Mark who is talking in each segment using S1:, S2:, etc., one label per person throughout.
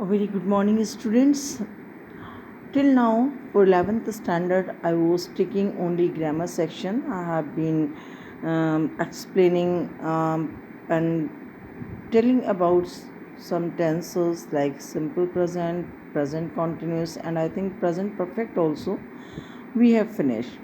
S1: A very good morning, students. Till now, for 11th standard, I was taking only grammar section. I have been explaining and telling about some tenses like simple present, present continuous, and I think present perfect also. We have finished.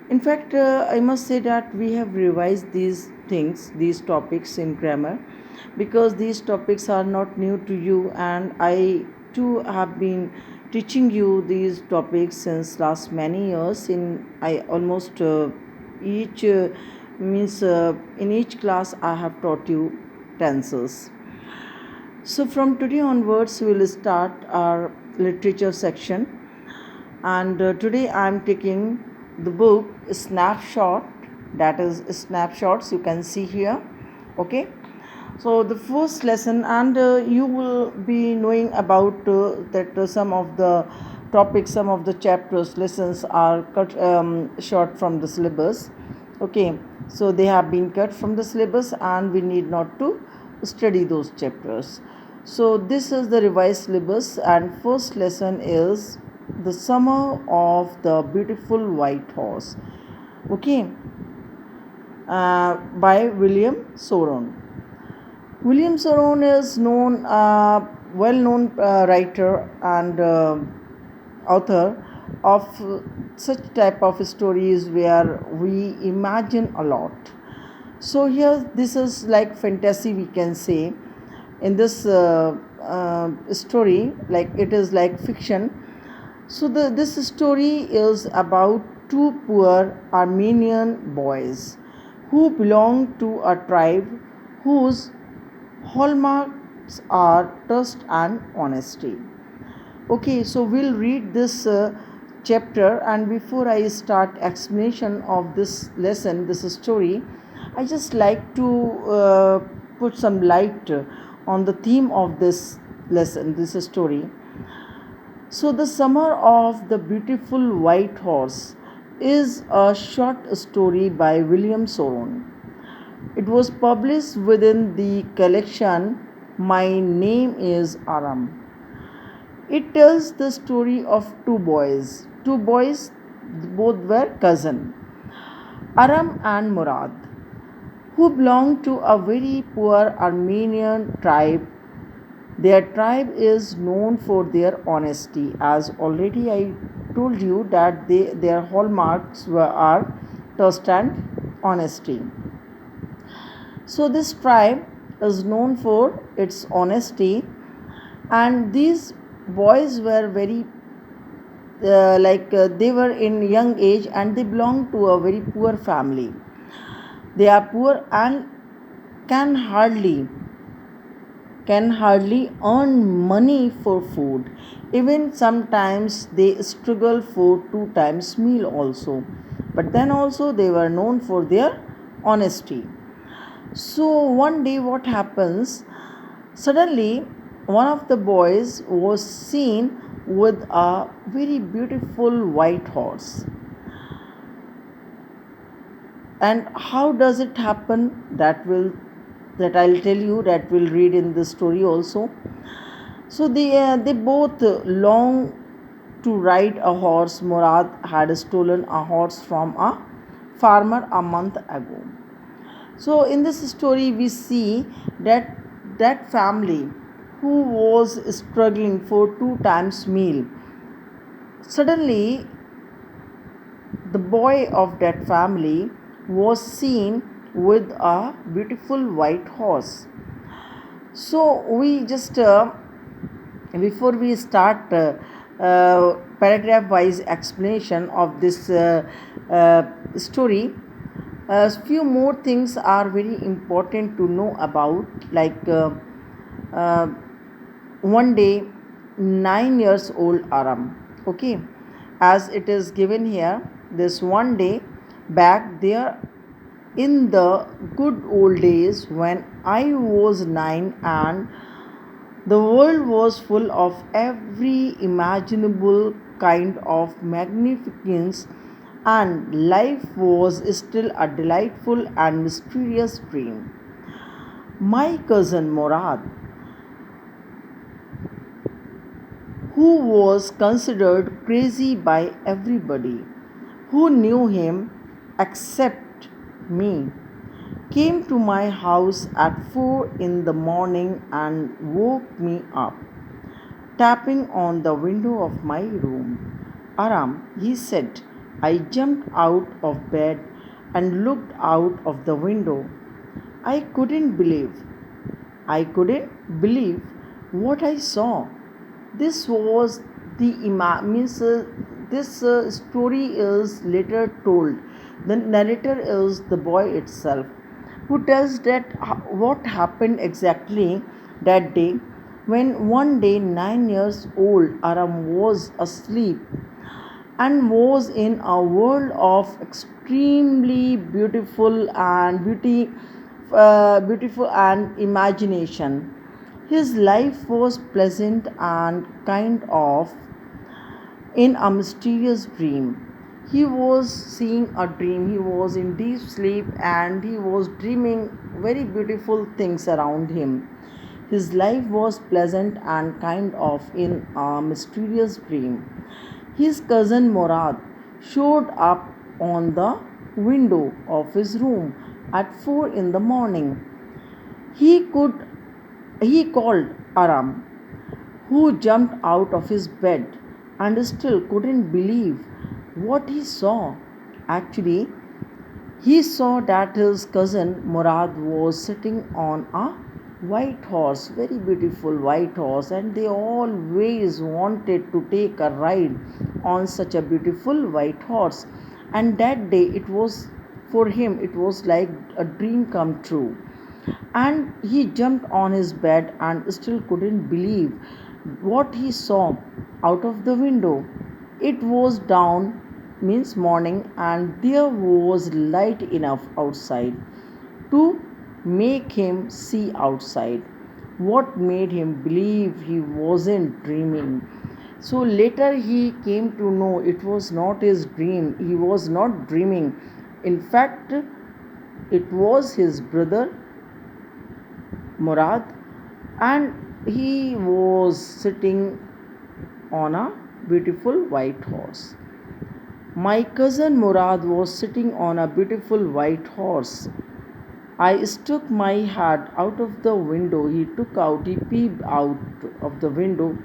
S1: In fact, I must say that we have revised these things, these topics in grammar, because these topics are not new to you, and I too have been teaching you these topics since last many years. In I almost each means in each class I have taught you tenses. So from today onwards, we will start our literature section, and today I am taking the book Snapshot, that is snapshots you can see here. Okay, so the first lesson, and you will be knowing about that some of the topics, some of the chapters, lessons are cut short from the syllabus. Okay, so they have been cut from the syllabus and we need not to study those chapters. So this is the revised syllabus, and first lesson is the summer of the beautiful white horse. Okay, by William Soron. William Soron is well-known writer and author of such type of stories where we imagine a lot. So here, this is like fantasy, we can say. In this story, like it is like fiction. So this story is about two poor Armenian boys who belong to a tribe whose hallmarks are trust and honesty. Okay, so we'll read this chapter, and before I start explanation of this lesson, this story, I just like to put some light on the theme of this lesson, this story. So the summer of the beautiful white horse is a short story by William Soron. It was published within the collection My Name is Aram. It tells the story of two boys. Two boys, both were cousins, Aram and Murad, who belonged to a very poor Armenian tribe. Their tribe is known for their honesty, as already I told you that their hallmarks are trust and honesty. So this tribe is known for its honesty, and these boys were very they were in young age and they belong to a very poor family. They are poor and can hardly earn money for food. Even sometimes they struggle for 2 times meal also, but then also they were known for their honesty. So one day what happens, suddenly one of the boys was seen with a very beautiful white horse. And how does it happen, that I'll tell you, that we'll read in the story also. So they both long to ride a horse. Murad had stolen a horse from a farmer a month ago. So in this story we see that family who was struggling for 2 times meal, suddenly the boy of that family was seen with a beautiful white horse. So we just before we start paragraph wise explanation of this story, a few more things are very important to know about, like one day 9 years old Aram, okay, as it is given here, this one day back there in the good old days when I was 9 and the world was full of every imaginable kind of magnificence, and life was still a delightful and mysterious dream. My cousin Murad who was considered crazy by everybody who knew him except me, came to my house at 4 in the morning and woke me up, tapping on the window of my room. Aram, he said. I jumped out of bed and looked out of the window. I couldn't believe. I couldn't believe what I saw. This was the means this story is later told. The narrator is the boy itself, who tells that what happened exactly that day when one day 9 years old Aram was asleep and was in a world of extremely beautiful and imagination. His life was pleasant and kind of in a mysterious dream. He was seeing a dream, he was in deep sleep, and he was dreaming very beautiful things around him. His life was pleasant and kind of in a mysterious dream. His cousin Murad showed up on the window of his room at 4 in the morning. He could he called Aram, who jumped out of his bed and still couldn't believe what he saw. Actually, he saw that his cousin Murad was sitting on a white horse, very beautiful white horse, and they always wanted to take a ride on such a beautiful white horse. And that day, it was for him, it was like a dream come true. And he jumped on his bed and still couldn't believe what he saw out of the window. It was dawn, means morning, and there was light enough outside to make him see outside. What made him believe he wasn't dreaming? So later he came to know it was not his dream. He was not dreaming. In fact, it was his brother Murad, and he was sitting on a beautiful white horse. My cousin Murad was sitting on a beautiful white horse. I stuck my head out of the window. He peeped out of the window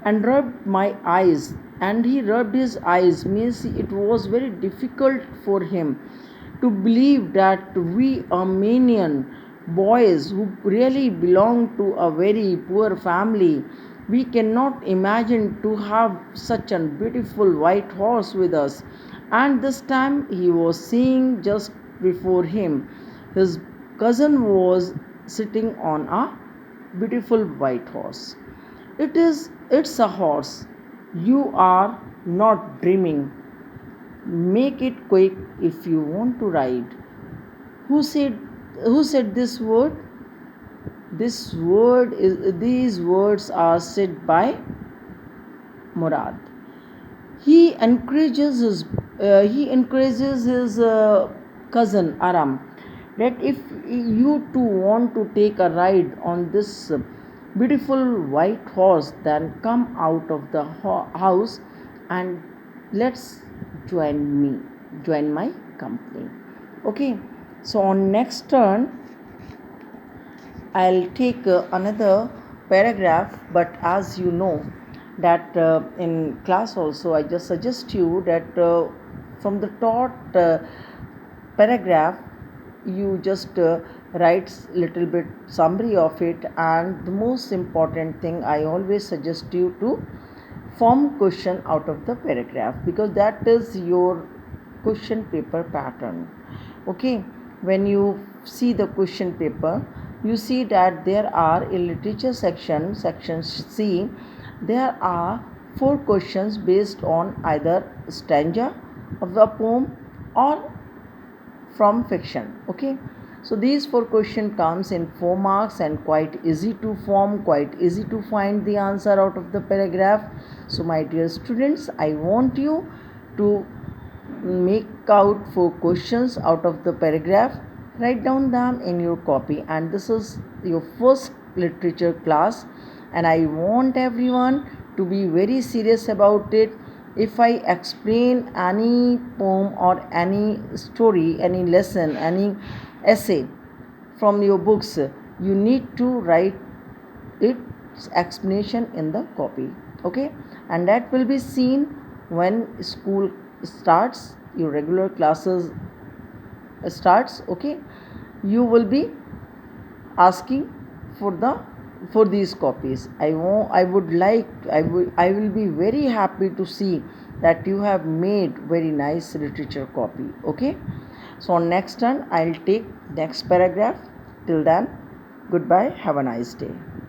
S1: and rubbed my eyes. And he rubbed his eyes, means it was very difficult for him to believe that we Armenian boys who really belong to a very poor family, we cannot imagine to have such a beautiful white horse with us. And this time he was seeing just before him his cousin was sitting on a beautiful white horse. It's a horse. You are not dreaming. Make it quick if you want to ride. Who said who said this word? These words are said by Murad. He encourages his cousin Aram that if you too want to take a ride on this beautiful white horse, then come out of the house and let's join my company. Okay, so on next turn I'll take another paragraph, but as you know that in class also I just suggest you that from the taught paragraph you just write little bit summary of it, and the most important thing I always suggest you to form question out of the paragraph, because that is your question paper pattern. Okay, when you see the question paper, you see that there are in literature section C, there are 4 questions based on either stanza of a poem or from fiction. Okay, so these 4 question comes in 4 marks and quite easy to form, quite easy to find the answer out of the paragraph. So my dear students, I want you to make out 4 questions out of the paragraph, write down them in your copy, and this is your first literature class, and I want everyone to be very serious about it. If I explain any poem or any story, any lesson, any essay from your books, you need to write its explanation in the copy. Okay, and that will be seen when school starts, your regular classes starts. Okay, you will be asking for these copies. I will be very happy to see that you have made very nice literature copy. Okay, so on next turn I'll take next paragraph. Till then, goodbye, have a nice day.